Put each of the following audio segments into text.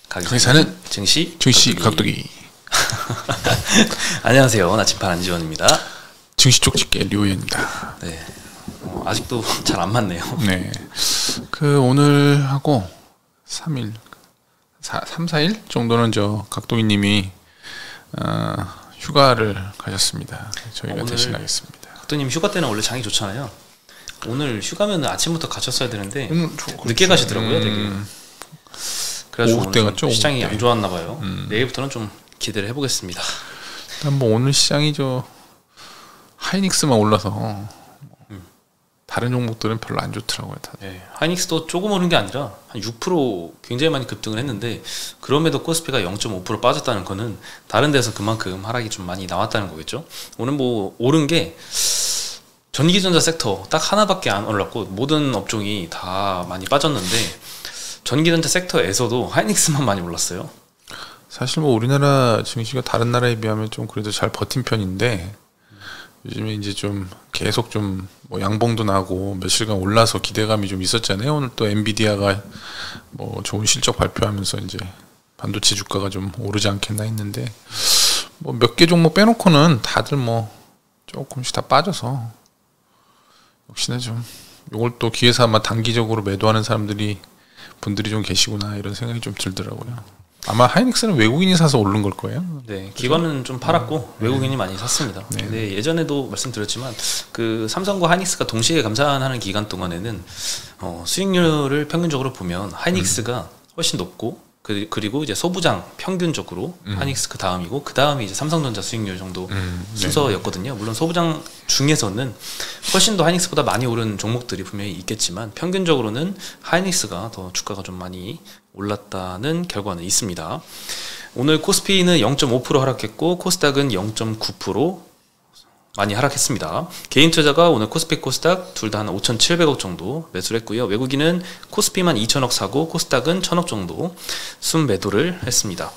거기 사는 증시 각도기. 안녕하세요. 나침반 안지원입니다. 증시 쪽집게 류현입니다. 네. 아직도 잘 안 맞네요. 네. 오늘 하고 3일, 3-4일 정도는 저 각도기님이 휴가를 가셨습니다. 저희가 대신하겠습니다. 각도님 휴가 때는 원래 장이 좋잖아요. 오늘 휴가면 아침부터 가셨어야 되는데 늦게 그렇죠. 가시더라고요. 되게. 그래가지고 오후 때 갔죠. 시장이 안 좋았나 봐요. 내일부터는 좀 기대를 해보겠습니다. 일단 뭐 오늘 시장이 하이닉스만 올라서 다른 종목들은 별로 안 좋더라고요. 네, 하이닉스도 조금 오른 게 아니라 한 6% 굉장히 많이 급등을 했는데 그럼에도 코스피가 0.5% 빠졌다는 거는 다른 데서 그만큼 하락이 좀 많이 나왔다는 거겠죠. 오늘 뭐 오른 게 전기전자 섹터 딱 하나밖에 안 올랐고 모든 업종이 다 많이 빠졌는데 전기전자 섹터에서도 하이닉스만 많이 올랐어요. 사실 뭐 우리나라 증시가 다른 나라에 비하면 좀 그래도 잘 버틴 편인데 요즘에 이제 좀 계속 좀 뭐 양봉도 나고 며칠간 올라서 기대감이 좀 있었잖아요. 오늘 또 엔비디아가 뭐 좋은 실적 발표하면서 이제 반도체 주가가 좀 오르지 않겠나 했는데 뭐 몇 개 종목 빼놓고는 다들 뭐 조금씩 다 빠져서 역시나 좀 요걸 또 기회삼아 아마 단기적으로 매도하는 분들이 좀 계시구나 이런 생각이 좀 들더라고요. 아마 하이닉스는 외국인이 사서 오른 걸 거예요. 네, 기관은 좀 팔았고 외국인이 많이 샀습니다. 네. 근데 예전에도 말씀드렸지만 그 삼성과 하이닉스가 동시에 감산하는 기간 동안에는 수익률을 평균적으로 보면 하이닉스가 훨씬 높고 그리고 이제 소부장 평균적으로 하이닉스 그 다음이고 그 다음이 이제 삼성전자 수익률 정도 순서였거든요. 물론 소부장 중에서는 훨씬 더 하이닉스보다 많이 오른 종목들이 분명히 있겠지만 평균적으로는 하이닉스가 더 주가가 좀 많이 올랐다는 결과는 있습니다. 오늘 코스피는 0.5% 하락했고 코스닥은 0.9% 많이 하락했습니다. 개인 투자가 오늘 코스피 코스닥 둘 다 한 5,700억 정도 매수를 했고요. 외국인은 코스피만 2,000억 사고 코스닥은 1,000억 정도 순매도를 했습니다.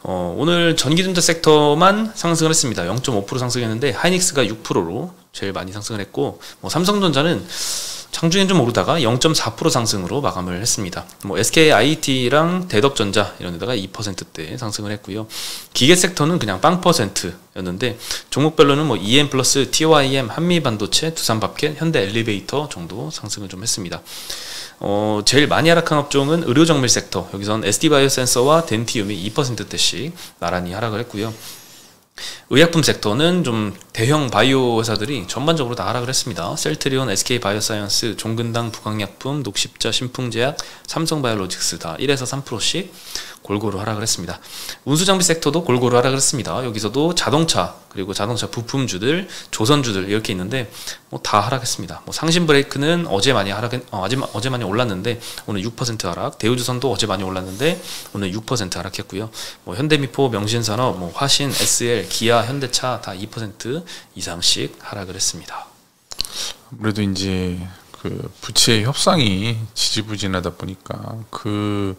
오늘 전기전자 섹터만 상승을 했습니다. 0.5% 상승했는데 하이닉스가 6%로 제일 많이 상승을 했고 삼성전자는 장중엔 좀 오르다가 0.4% 상승으로 마감을 했습니다. 뭐 SKIT랑 대덕전자 이런 데다가 2%대 상승을 했고요. 기계 섹터는 그냥 0%였는데 종목별로는 뭐 EM 플러스, TOIM, 한미반도체, 두산밥켓, 현대엘리베이터 정도 상승을 좀 했습니다. 제일 많이 하락한 업종은 의료정밀 섹터. 여기선 SD바이오센서와 덴티움이 2%대씩 나란히 하락을 했고요. 의약품 섹터는 좀 대형 바이오 회사들이 전반적으로 다 하락을 했습니다. 셀트리온, SK바이오사이언스, 종근당, 북강약품, 녹십자, 신풍제약, 삼성바이오로직스 다 1에서 3%씩 골고루 하락을 했습니다. 운수장비 sek터도 골고루 하락을 했습니다. 여기서도 자동차 그리고 자동차 부품주들, 조선주들 이렇게 있는데 뭐 다 하락했습니다. 뭐 상신브레이크는 어제 많이 올랐는데 오늘 6% 하락, 대우조선도 어제 많이 올랐는데 오늘 6% 하락했고요. 뭐 현대미포, 명신산업, 뭐 화신, SL, 기아, 현대차 다 2% 이상씩 하락을 했습니다. 아무래도 이제 그 부채 협상이 지지부진하다 보니까 그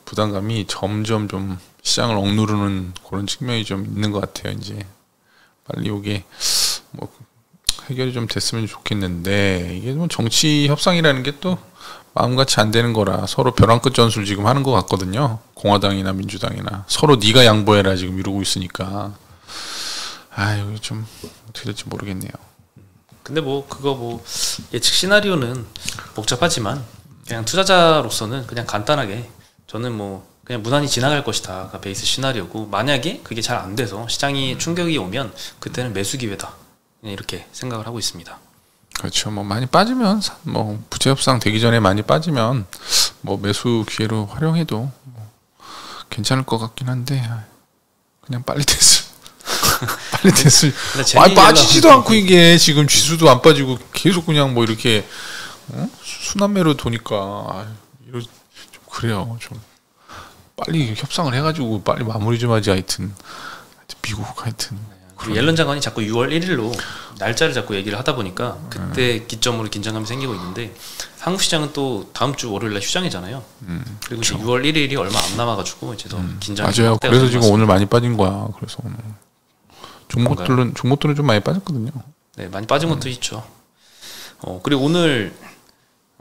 부담감이 점점 좀 시장을 억누르는 그런 측면이 좀 있는 것 같아요. 이제 빨리 이게 뭐 해결이 좀 됐으면 좋겠는데 이게 뭐 정치 협상이라는 게 또 마음같이 안 되는 거라 서로 벼랑 끝 전술 지금 하는 것 같거든요. 공화당이나 민주당이나 서로 네가 양보해라 지금 이러고 있으니까 이거 좀 어떻게 될지 모르겠네요. 근데 뭐 그거 뭐 예측 시나리오는 복잡하지만 그냥 투자자로서는 그냥 간단하게 저는 뭐 그냥 무난히 지나갈 것이다가 베이스 시나리오고 만약에 그게 잘 안 돼서 시장이 충격이 오면 그때는 매수 기회다 그냥 이렇게 생각을 하고 있습니다. 그렇죠. 뭐 많이 빠지면 뭐 부채 협상 되기 전에 많이 빠지면 뭐 매수 기회로 활용해도 뭐 괜찮을 것 같긴 한데 그냥 빨리 됐어. 빨리 됐어. 빠지지도 않고 이게 지금 지수도 안 빠지고 계속 그냥 뭐 이렇게 순환매로 도니까 좀 그래요. 좀 빨리 협상을 해가지고 빨리 마무리 좀 하지. 하여튼 미국 하여튼 옐런 장관이 자꾸 6월 1일로 날짜를 자꾸 얘기를 하다 보니까 그때 기점으로 긴장감이 생기고 있는데 한국 시장은 또 다음 주 월요일날 휴장이잖아요. 그리고 이제 6월 1일이 얼마 안 남아가지고 이제 더 긴장이 맞아요. 그래서 지금 오늘 많이 빠진 거야. 그래서 오늘 종목들은 좀 많이 빠졌거든요. 네, 많이 빠진 것도 있죠. 그리고 오늘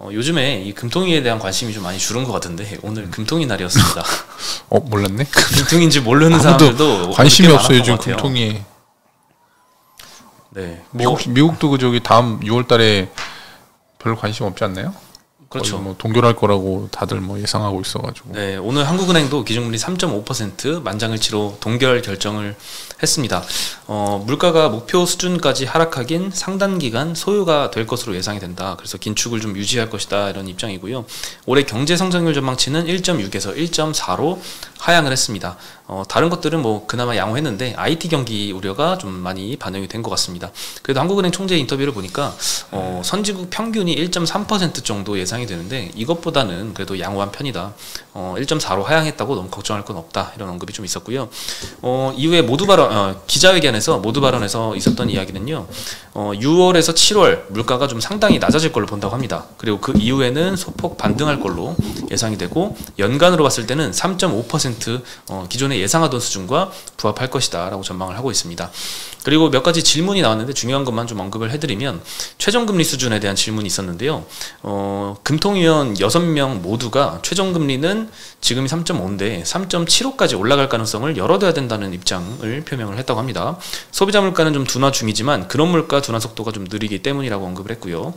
요즘에 이 금통위에 대한 관심이 좀 많이 줄은 것 같은데 오늘 금통위 날이었습니다. 몰랐네. 금통위인지 모르는 사람들도 관심이 없어요 요즘 금통위에. 네. 미국도 그 저기 다음 6월달에 별로 관심 없지 않나요? 그렇죠. 뭐 동결할 거라고 다들 뭐 예상하고 있어가지고. 네, 오늘 한국은행도 기준금리 3.5% 만장일치로 동결 결정을 했습니다. 물가가 목표 수준까지 하락하긴 상당 기간 소요가 될 것으로 예상이 된다. 그래서 긴축을 좀 유지할 것이다 이런 입장이고요. 올해 경제 성장률 전망치는 1.6에서 1.4로 하향을 했습니다. 다른 것들은 뭐 그나마 양호했는데 IT 경기 우려가 좀 많이 반영이 된 것 같습니다. 그래도 한국은행 총재 인터뷰를 보니까 선진국 평균이 1.3% 정도 예상이 되는데 이것보다는 그래도 양호한 편이다. 1.4로 하향했다고 너무 걱정할 건 없다. 이런 언급이 좀 있었고요. 이후에 모두 발언 기자회견에서 모두 발언에서 있었던 이야기는요. 6월에서 7월 물가가 좀 상당히 낮아질 걸로 본다고 합니다. 그리고 그 이후에는 소폭 반등할 걸로 예상이 되고 연간으로 봤을 때는 3.5% 기존에 예상하던 수준과 부합할 것이다 라고 전망을 하고 있습니다. 그리고 몇 가지 질문이 나왔는데 중요한 것만 좀 언급을 해드리면 최종금리 수준에 대한 질문이 있었는데요. 금통위원 6명 모두가 최종금리는 지금이 3.5인데 3.75까지 올라갈 가능성을 열어둬야 된다는 입장을 표명을 했다고 합니다. 소비자 물가는 좀 둔화 중이지만 근원 물가 둔화 속도가 좀 느리기 때문이라고 언급을 했고요.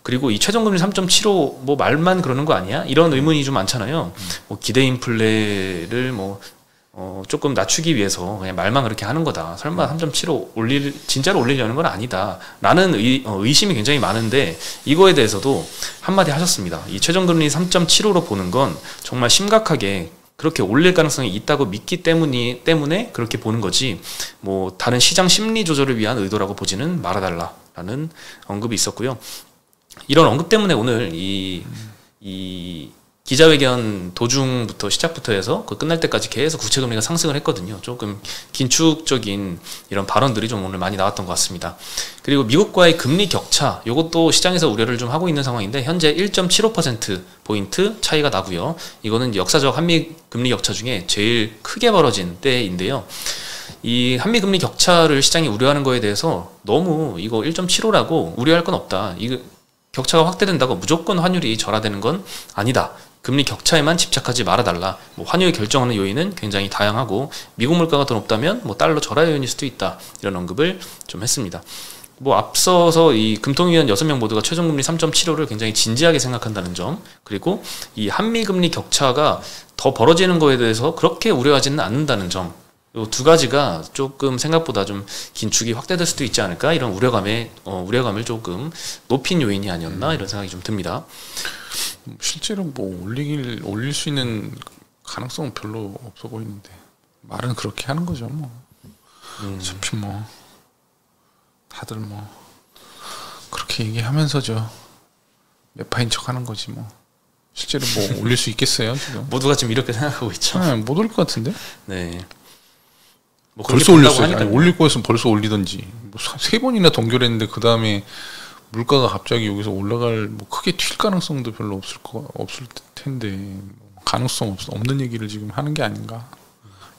그리고 이 최종금리 3.75 뭐 말만 그러는 거 아니야? 이런 의문이 좀 많잖아요. 뭐 기대 인플레를 조금 낮추기 위해서 그냥 말만 그렇게 하는 거다. 설마 3.75 진짜로 올리려는 건 아니다. 라는 의심이 굉장히 많은데 이거에 대해서도 한마디 하셨습니다. 이 최종금리 3.75로 보는 건 정말 심각하게 그렇게 올릴 가능성이 있다고 믿기 때문에 그렇게 보는 거지 뭐 다른 시장 심리 조절을 위한 의도라고 보지는 말아달라라는 언급이 있었고요. 이런 언급 때문에 오늘 이 기자회견 도중부터 시작부터 해서 그 끝날 때까지 계속 국채금리가 상승을 했거든요. 조금 긴축적인 이런 발언들이 좀 오늘 많이 나왔던 것 같습니다. 그리고 미국과의 금리 격차, 이것도 시장에서 우려를 좀 하고 있는 상황인데 현재 1.75%포인트 차이가 나고요. 이거는 역사적 한미 금리 격차 중에 제일 크게 벌어진 때인데요. 이 한미 금리 격차를 시장이 우려하는 거에 대해서 너무 이거 1.75라고 우려할 건 없다. 이거 격차가 확대된다고 무조건 환율이 절하되는 건 아니다. 금리 격차에만 집착하지 말아달라. 뭐 환율 결정하는 요인은 굉장히 다양하고 미국 물가가 더 높다면 뭐 달러 절하 요인일 수도 있다. 이런 언급을 좀 했습니다. 뭐 앞서서 이 금통위원 6명 모두가 최종금리 3.75를 굉장히 진지하게 생각한다는 점, 그리고 이 한미 금리 격차가 더 벌어지는 거에 대해서 그렇게 우려하지는 않는다는 점, 이 두 가지가 조금 생각보다 좀 긴축이 확대될 수도 있지 않을까, 이런 우려감을 조금 높인 요인이 아니었나 이런 생각이 좀 듭니다. 실제로 뭐 올릴 수 있는 가능성은 별로 없어 보이는데 말은 그렇게 하는 거죠. 뭐 어차피 뭐 다들 뭐 그렇게 얘기하면서죠. 매파인 척하는 거지 뭐. 실제로 뭐 올릴 수 있겠어요 지금? 모두가 지금 이렇게 생각하고 있죠. 네, 못 올릴 것 같은데. 네. 뭐 벌써 올렸어요. 아니, 올릴 거였으면 벌써 올리던지. 뭐 3번이나 동결했는데 그 다음에 물가가 갑자기 여기서 올라갈 뭐 크게 튈 가능성도 별로 없을 텐데 가능성 없는 얘기를 지금 하는 게 아닌가.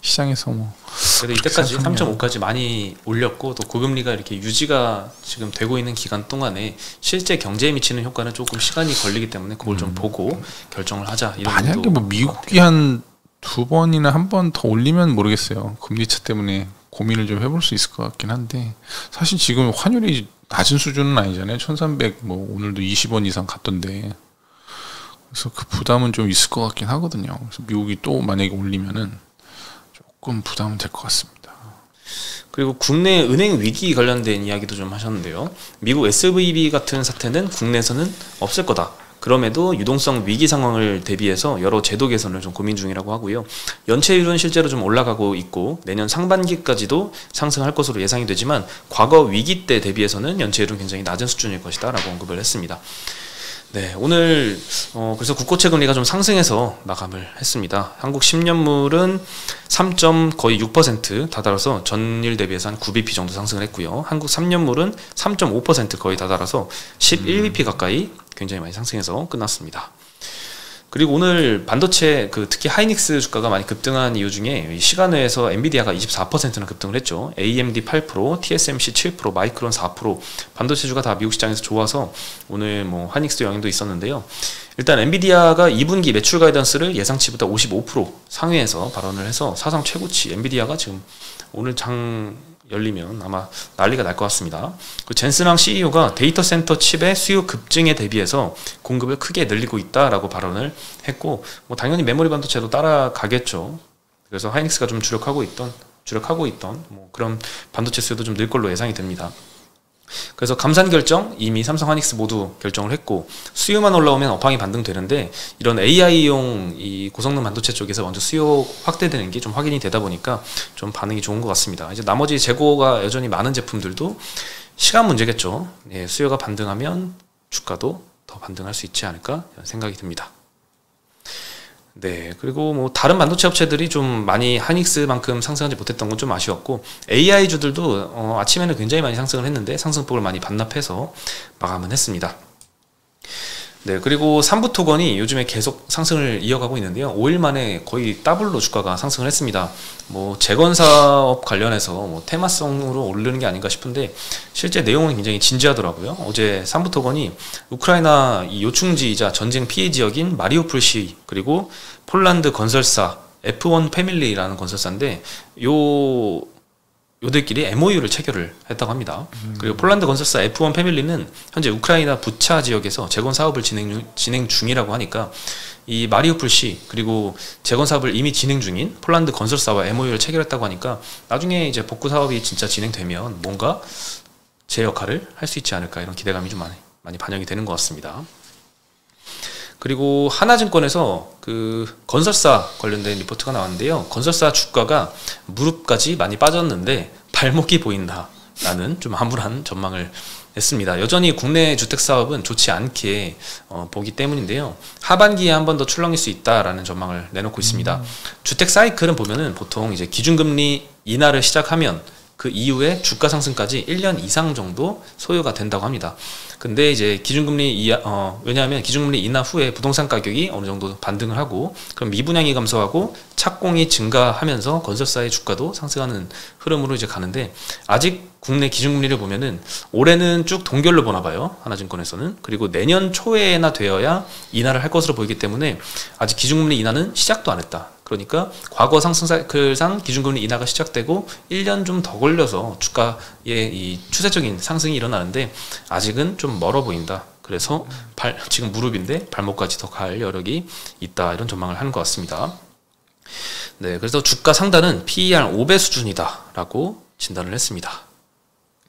시장에서 뭐. 그래도 이때까지 3.5까지 많이 올렸고 또 고금리가 이렇게 유지가 지금 되고 있는 기간 동안에 실제 경제에 미치는 효과는 조금 시간이 걸리기 때문에 그걸 좀 보고 결정을 하자. 이런 만약에 뭐 미국이 한 2번이나 1번 더 올리면 모르겠어요. 금리차 때문에 고민을 좀 해볼 수 있을 것 같긴 한데 사실 지금 환율이 낮은 수준은 아니잖아요. 1300 뭐 오늘도 20원 이상 갔던데 그래서 그 부담은 좀 있을 것 같긴 하거든요. 그래서 미국이 또 만약에 올리면은 조금 부담은 될 것 같습니다. 그리고 국내 은행 위기 관련된 이야기도 좀 하셨는데요. 미국 SVB 같은 사태는 국내에서는 없을 거다. 그럼에도 유동성 위기 상황을 대비해서 여러 제도 개선을 좀 고민 중이라고 하고요. 연체율은 실제로 좀 올라가고 있고 내년 상반기까지도 상승할 것으로 예상이 되지만 과거 위기 때 대비해서는 연체율은 굉장히 낮은 수준일 것이다 라고 언급을 했습니다. 네, 오늘 그래서 국고채 금리가 좀 상승해서 마감을 했습니다. 한국 10년물은 3. 거의 6% 다다라서 전일 대비해서 한 9bp 정도 상승을 했고요. 한국 3년물은 3.5% 거의 다다라서 11bp 가까이 굉장히 많이 상승해서 끝났습니다. 그리고 오늘 반도체 특히 하이닉스 주가가 많이 급등한 이유 중에 시간외에서 엔비디아가 24%나 급등을 했죠. AMD 8%, TSMC 7%, 마이크론 4%, 반도체 주가 다 미국 시장에서 좋아서 오늘 뭐 하이닉스도 영향도 있었는데요. 일단 엔비디아가 2분기 매출 가이던스를 예상치보다 55% 상회해서 발언을 해서 사상 최고치. 엔비디아가 지금 오늘 장 열리면 아마 난리가 날 것 같습니다. 젠슨왕 CEO가 데이터 센터 칩의 수요 급증에 대비해서 공급을 크게 늘리고 있다라고 발언을 했고, 뭐 당연히 메모리 반도체도 따라가겠죠. 그래서 하이닉스가 좀 주력하고 있던 뭐 그런 반도체 수요도 좀 늘 걸로 예상이 됩니다. 그래서 감산 결정 이미 삼성, 하이닉스 모두 결정을 했고, 수요만 올라오면 업황이 반등되는데 이런 AI용 이 고성능 반도체 쪽에서 먼저 수요 확대되는 게 좀 확인이 되다 보니까 좀 반응이 좋은 것 같습니다. 이제 나머지 재고가 여전히 많은 제품들도 시간 문제겠죠. 예, 수요가 반등하면 주가도 더 반등할 수 있지 않을까 생각이 듭니다. 네, 그리고 뭐 다른 반도체 업체들이 좀 많이 하이닉스만큼 상승하지 못했던 건 좀 아쉬웠고, AI주들도 아침에는 굉장히 많이 상승을 했는데 상승폭을 많이 반납해서 마감은 했습니다. 네, 그리고 삼부토건이 요즘에 계속 상승을 이어가고 있는데요. 5일 만에 거의 더블로 주가가 상승을 했습니다. 뭐 재건 사업 관련해서 뭐 테마성으로 오르는 게 아닌가 싶은데 실제 내용은 굉장히 진지하더라고요. 어제 삼부토건이 우크라이나 이 요충지이자 전쟁 피해 지역인 마리우폴시, 그리고 폴란드 건설사 F1 패밀리라는 건설사인데 요들끼리 MOU를 체결을 했다고 합니다. 그리고 폴란드 건설사 F1 패밀리는 현재 우크라이나 부차 지역에서 재건 사업을 진행 중이라고 하니까, 이 마리우폴시 그리고 재건 사업을 이미 진행 중인 폴란드 건설사와 MOU를 체결했다고 하니까 나중에 이제 복구 사업이 진짜 진행되면 뭔가 제 역할을 할 수 있지 않을까, 이런 기대감이 좀 많이 반영이 되는 것 같습니다. 그리고 하나증권에서 건설사 관련된 리포트가 나왔는데요. 건설사 주가가 무릎까지 많이 빠졌는데 발목이 보인다라는 좀 암울한 전망을 했습니다. 여전히 국내 주택사업은 좋지 않게 보기 때문인데요. 하반기에 한 번 더 출렁일 수 있다라는 전망을 내놓고 있습니다. 주택 사이클은 보면은 보통 이제 기준금리 인하를 시작하면 그 이후에 주가 상승까지 1년 이상 정도 소요가 된다고 합니다. 근데 이제 왜냐하면 기준금리 인하 후에 부동산 가격이 어느 정도 반등을 하고, 그럼 미분양이 감소하고 착공이 증가하면서 건설사의 주가도 상승하는 흐름으로 이제 가는데, 아직 국내 기준금리를 보면은 올해는 쭉 동결로 보나 봐요. 하나증권에서는. 그리고 내년 초에나 되어야 인하를 할 것으로 보이기 때문에 아직 기준금리 인하는 시작도 안 했다. 그러니까 과거 상승 사이클상 기준금리 인하가 시작되고 1년 좀 더 걸려서 주가의 이 추세적인 상승이 일어나는데 아직은 좀 멀어 보인다. 그래서 지금 무릎인데 발목까지 더 갈 여력이 있다, 이런 전망을 하는 것 같습니다. 네, 그래서 주가 상단은 PER 5배 수준이다라고 진단을 했습니다.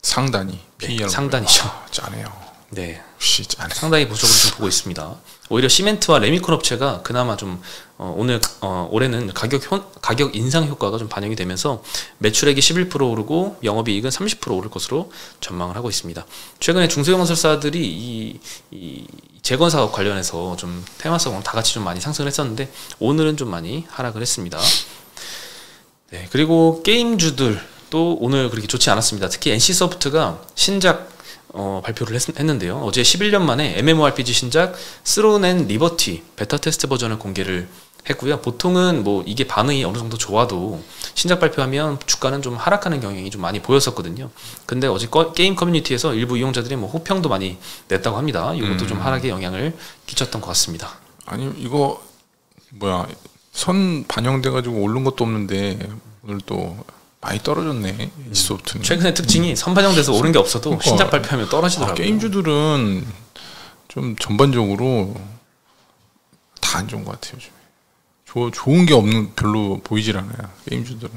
상단이 PER 상단이죠. 짜네요. 네, 짜네. 상당히 보수적으로 좀 보고 있습니다. 오히려 시멘트와 레미콘 업체가 그나마 좀 올해는 가격 인상 효과가 좀 반영이 되면서 매출액이 11% 오르고 영업이익은 30% 오를 것으로 전망을 하고 있습니다. 최근에 중소형 건설사들이 이 재건 사업 관련해서 좀 테마성으로 다 같이 좀 많이 상승을 했었는데 오늘은 좀 많이 하락을 했습니다. 네, 그리고 게임주들도 오늘 그렇게 좋지 않았습니다. 특히 NC소프트가 신작 발표를 했는데요. 어제 11년 만에 MMORPG 신작 스론 앤 리버티 베타 테스트 버전을 공개를 했고요. 보통은 뭐 이게 반응이 어느 정도 좋아도 신작 발표하면 주가는 좀 하락하는 경향이 좀 많이 보였었거든요. 근데 어제 게임 커뮤니티에서 일부 이용자들이 뭐 호평도 많이 냈다고 합니다. 이것도 좀 하락에 영향을 끼쳤던 것 같습니다. 아니 이거 선 반영돼가지고 오른 것도 없는데 오늘 또 많이 떨어졌네. NC소프트는. 최근에 특징이 선반영돼서 오른 게 없어도 신작 발표하면 떨어지더라고요. 게임주들은 좀 전반적으로 다 안 좋은 것 같아요. 요즘에. 좋은 게 별로 보이질 않아요. 게임주들은.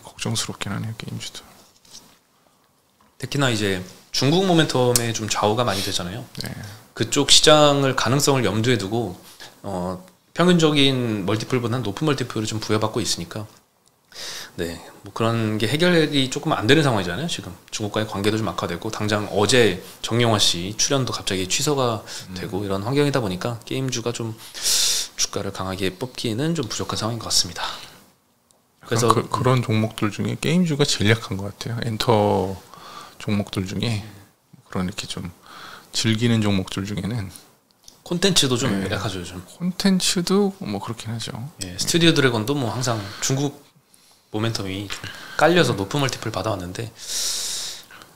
걱정스럽긴 하네요. 게임주들. 특히나 이제 중국 모멘텀에 좀 좌우가 많이 되잖아요. 네. 그쪽 시장을 가능성을 염두에 두고 평균적인 멀티플보다는 높은 멀티플을 좀 부여받고 있으니까, 네, 뭐 그런 게 해결이 조금 안 되는 상황이잖아요. 지금 중국과의 관계도 좀 악화되고, 당장 어제 정영화 씨 출연도 갑자기 취소가 되고, 이런 환경이다 보니까 게임주가 좀 주가를 강하게 뽑기는 좀 부족한 상황인 것 같습니다. 그래서 그런 종목들 중에 게임주가 제일 약한 것 같아요. 엔터 종목들 중에 그런 이렇게 좀 즐기는 종목들 중에는 콘텐츠도 좀 약하죠 요즘. 콘텐츠도 뭐 그렇긴 하죠. 예, 스튜디오 드래곤도 뭐 항상 중국 모멘텀이 좀 깔려서 높은 멀티플 받아왔는데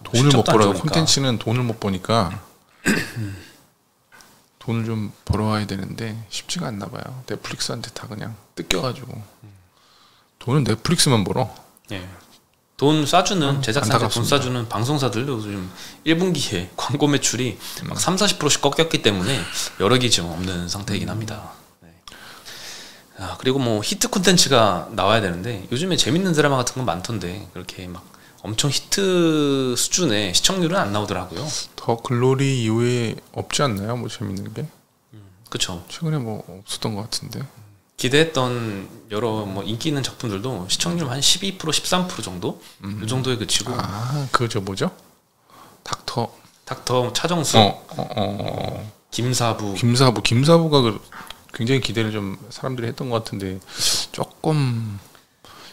돈을 못 벌어. 콘텐츠는 돈을 못 버니까 돈을 좀 벌어와야 되는데 쉽지가 않나 봐요. 넷플릭스한테 다 그냥 뜯겨가지고 돈은 넷플릭스만 벌어. 예. 돈 쏴주는 제작사한테 돈 쏴주는 방송사들도 지금 1분기에 광고 매출이 막 30-40%씩 꺾였기 때문에 여력이 지금 없는 상태이긴 합니다. 네. 아, 그리고 뭐 히트 콘텐츠가 나와야 되는데 요즘에 재밌는 드라마 같은 건 많던데 그렇게 막 엄청 히트 수준의 시청률은 안 나오더라고요. 더 글로리 이후에 없지 않나요? 뭐 재밌는 게? 그렇죠. 최근에 뭐 없었던 것 같은데. 기대했던 여러 뭐 인기 있는 작품들도 시청률 한 12%, 13% 정도 이 정도에 그치고. 그저 뭐죠? 닥터 차정수, 김사부가 굉장히 기대를 좀 사람들이 했던 것 같은데 조금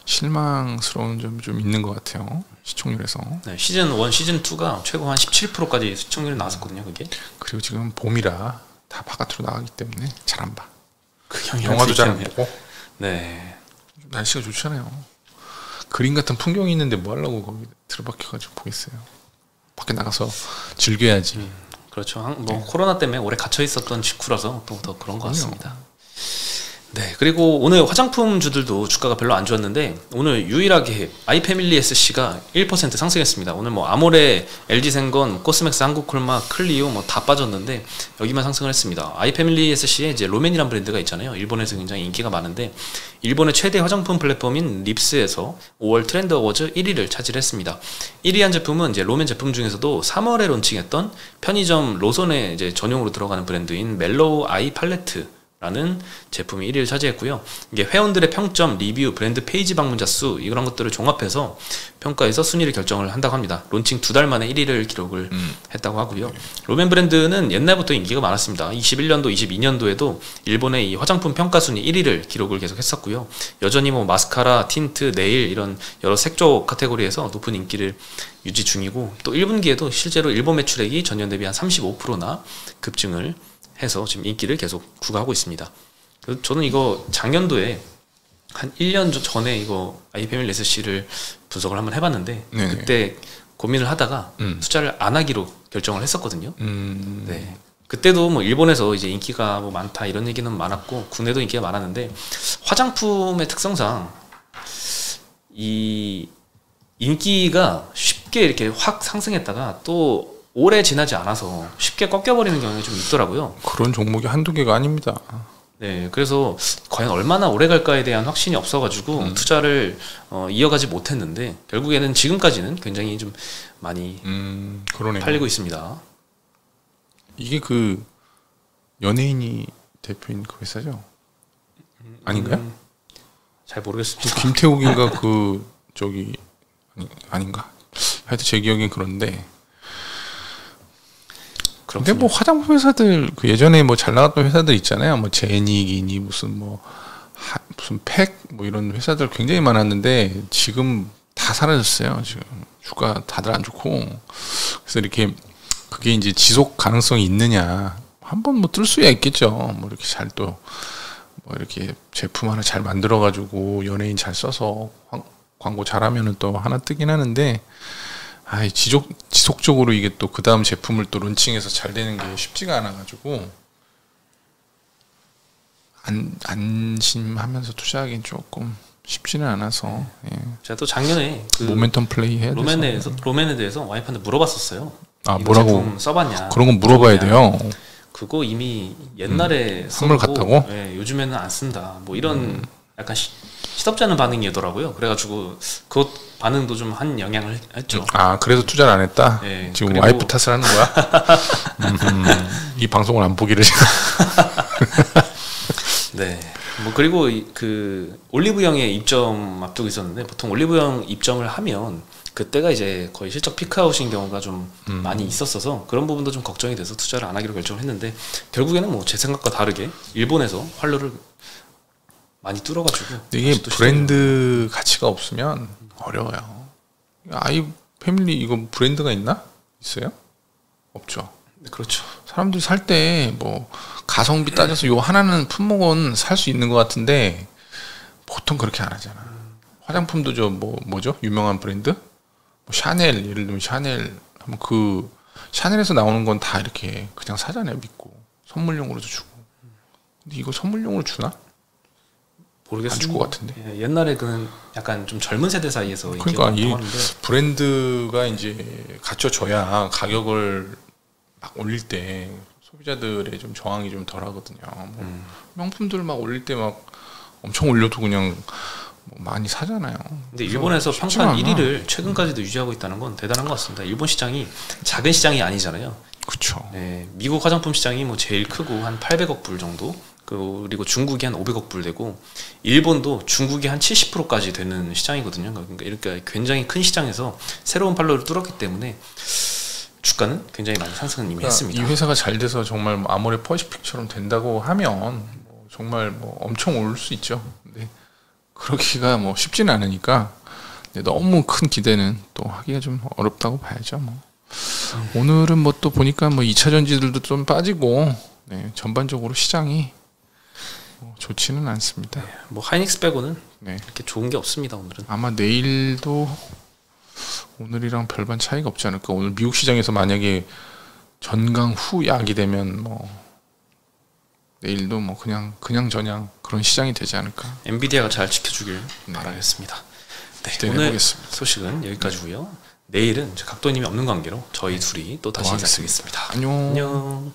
실망스러운 점이 좀 있는 것 같아요. 시청률에서. 네, 시즌 1, 시즌 2가 최고 한 17%까지 시청률이 나왔었거든요. 그게. 그리고 지금 봄이라 다 바깥으로 나가기 때문에 잘 안 봐. 그 영화도 잘 안 보고. 네. 날씨가 좋잖아요. 그림 같은 풍경이 있는데 뭐 하려고 거기 들어박혀가지고 보겠어요. 밖에 나가서 즐겨야지. 그렇죠. 뭐 코로나 때문에 오래 갇혀 있었던 직후라서 또 더 그런 것 같습니다. 네, 그리고 오늘 화장품주들도 주가가 별로 안 좋았는데 오늘 유일하게 아이패밀리 SC가 1% 상승했습니다. 오늘 뭐 아모레, LG생건, 코스맥스, 한국콜마, 클리오 뭐 다 빠졌는데 여기만 상승을 했습니다. 아이패밀리 SC에 이제 로맨이라는 브랜드가 있잖아요. 일본에서 굉장히 인기가 많은데 일본의 최대 화장품 플랫폼인 립스에서 5월 트렌드 어워즈 1위를 차지했습니다. 1위한 제품은 이제 로맨 제품 중에서도 3월에 론칭했던 편의점 로손에 이제 전용으로 들어가는 브랜드인 멜로우 아이 팔레트 라는 제품이 1위를 차지했고요. 이게 회원들의 평점, 리뷰, 브랜드 페이지 방문자 수 이런 것들을 종합해서 평가해서 순위를 결정을 한다고 합니다. 론칭 2달 만에 1위를 기록을 했다고 하고요. 로맨 브랜드는 옛날부터 인기가 많았습니다. 21년도, 22년도에도 일본의 이 화장품 평가 순위 1위를 기록을 계속 했었고요. 여전히 뭐 마스카라, 틴트, 네일 이런 여러 색조 카테고리에서 높은 인기를 유지 중이고 또 1분기에도 실제로 일본 매출액이 전년 대비 한 35%나 급증을 해서 지금 인기를 계속 구가하고 있습니다. 저는 이거 작년도에 한 1년 전에 이거 아이패밀리 SC를 분석을 한번 해봤는데 네네. 그때 고민을 하다가 투자를 안 하기로 결정을 했었거든요. 네. 그때도 뭐 일본에서 이제 인기가 뭐 많다 이런 얘기는 많았고 국내도 인기가 많았는데 화장품의 특성상 이 인기가 쉽게 이렇게 확 상승했다가 또 오래 지나지 않아서 쉽게 꺾여버리는 경향이 좀 있더라고요. 그런 종목이 한두 개가 아닙니다. 네, 그래서 과연 얼마나 오래 갈까에 대한 확신이 없어가지고 투자를 이어가지 못했는데 결국에는 지금까지는 굉장히 좀 많이 그러네요. 팔리고 있습니다. 이게 그 연예인이 대표인 그 회사죠? 아닌가요? 잘 모르겠습니다. 김태욱인가 그 저기 아닌가? 하여튼 제 기억엔 그런데. 근데 뭐 화장품 회사들 그 예전에 뭐 잘 나갔던 회사들 있잖아요. 뭐 제닉이니 무슨 무슨 팩 뭐 이런 회사들 굉장히 많았는데 지금 다 사라졌어요. 지금 주가 다들 안 좋고 그래서 이렇게 그게 이제 지속 가능성이 있느냐 한번 뭐 뜰 수야 있겠죠. 뭐 이렇게 잘 또 뭐 이렇게 제품 하나 잘 만들어 가지고 연예인 잘 써서 광고 잘하면은 또 하나 뜨긴 하는데. 지속적으로 이게 또 그 다음 제품을 또 론칭해서 잘 되는 게 쉽지가 않아가지고 안심하면서 투자하기는 조금 쉽지는 않아서 예. 제가 또 작년에 그 모멘텀 플레이 해야 돼서 로맨에 대해서 와이프한테 물어봤었어요. 뭐라고 제품 써봤냐? 그런 건 물어봐야 돼요. 그거 이미 옛날에 선물 갔다고? 예, 요즘에는 안 쓴다. 뭐 이런 약간 시덥지 않은 반응이더라고요. 그래가지고 그 반응도 좀 한 영향을 했죠. 그래서 투자를 안 했다? 네, 지금 와이프 탓을 하는 거야? 이 방송을 안 보기를. 네. 뭐 그리고 그 올리브영의 입점 앞두고 있었는데 보통 올리브영 입점을 하면 그때가 이제 거의 실적 피크아웃인 경우가 좀 많이 있었어서 그런 부분도 좀 걱정이 돼서 투자를 안 하기로 결정을 했는데 결국에는 뭐 제 생각과 다르게 일본에서 활로를 많이 뚫어가지고 이게 브랜드 가치가 없으면 어려워요. 아이 패밀리 이거 브랜드가 있나? 있어요? 없죠. 네, 그렇죠. 사람들이 살 때 뭐 가성비 따져서 요 하나는 품목은 살 수 있는 것 같은데 보통 그렇게 안 하잖아. 화장품도 저 뭐죠? 유명한 브랜드? 뭐 샤넬 예를 들면 샤넬 하면 그 샤넬에서 나오는 건 다 이렇게 그냥 사잖아요. 믿고 선물용으로도 주고. 근데 이거 선물용으로 주나? 모르겠어요. 안 줄 것 같은데. 예, 옛날에 그 약간 좀 젊은 세대 사이에서 그러니까 이 브랜드가 이제 갖춰져야 가격을 막 올릴 때 소비자들의 좀 저항이 좀 덜하거든요. 뭐 명품들 막 올릴 때 막 엄청 올려도 그냥 뭐 많이 사잖아요. 근데 일본에서 평판 1위를 최근까지도 유지하고 있다는 건 대단한 것 같습니다. 일본 시장이 작은 시장이 아니잖아요. 그렇죠. 네, 미국 화장품 시장이 뭐 제일 크고 한 800억 불 정도, 그리고 중국이 한 500억 불 되고, 일본도 중국이 한 70%까지 되는 시장이거든요. 그러니까 이렇게 굉장히 큰 시장에서 새로운 판로를 뚫었기 때문에 주가는 굉장히 많이 상승을 이미 했습니다. 이 회사가 잘 돼서 정말 뭐 아모레 퍼시픽처럼 된다고 하면 뭐 정말 뭐 엄청 오를 수 있죠. 근데 그러기가 뭐 쉽지는 않으니까 너무 큰 기대는 또 하기가 좀 어렵다고 봐야죠. 뭐. 오늘은 뭐 또 보니까 뭐 2차 전지들도 좀 빠지고 네, 전반적으로 시장이 뭐 좋지는 않습니다. 네, 뭐 하이닉스 빼고는 네. 이렇게 좋은 게 없습니다. 오늘은 아마 내일도 오늘이랑 별반 차이가 없지 않을까. 오늘 미국 시장에서 만약에 전강 후 약이 되면 뭐 내일도 뭐 그냥 저냥 그런 시장이 되지 않을까. 엔비디아가 잘 지켜주길 네. 바라겠습니다. 네, 오늘 보겠습니다. 소식은 여기까지고요. 내일은 각도님이 없는 관계로 저희 둘이 또 다시 인사드리겠습니다. 안녕. 안녕.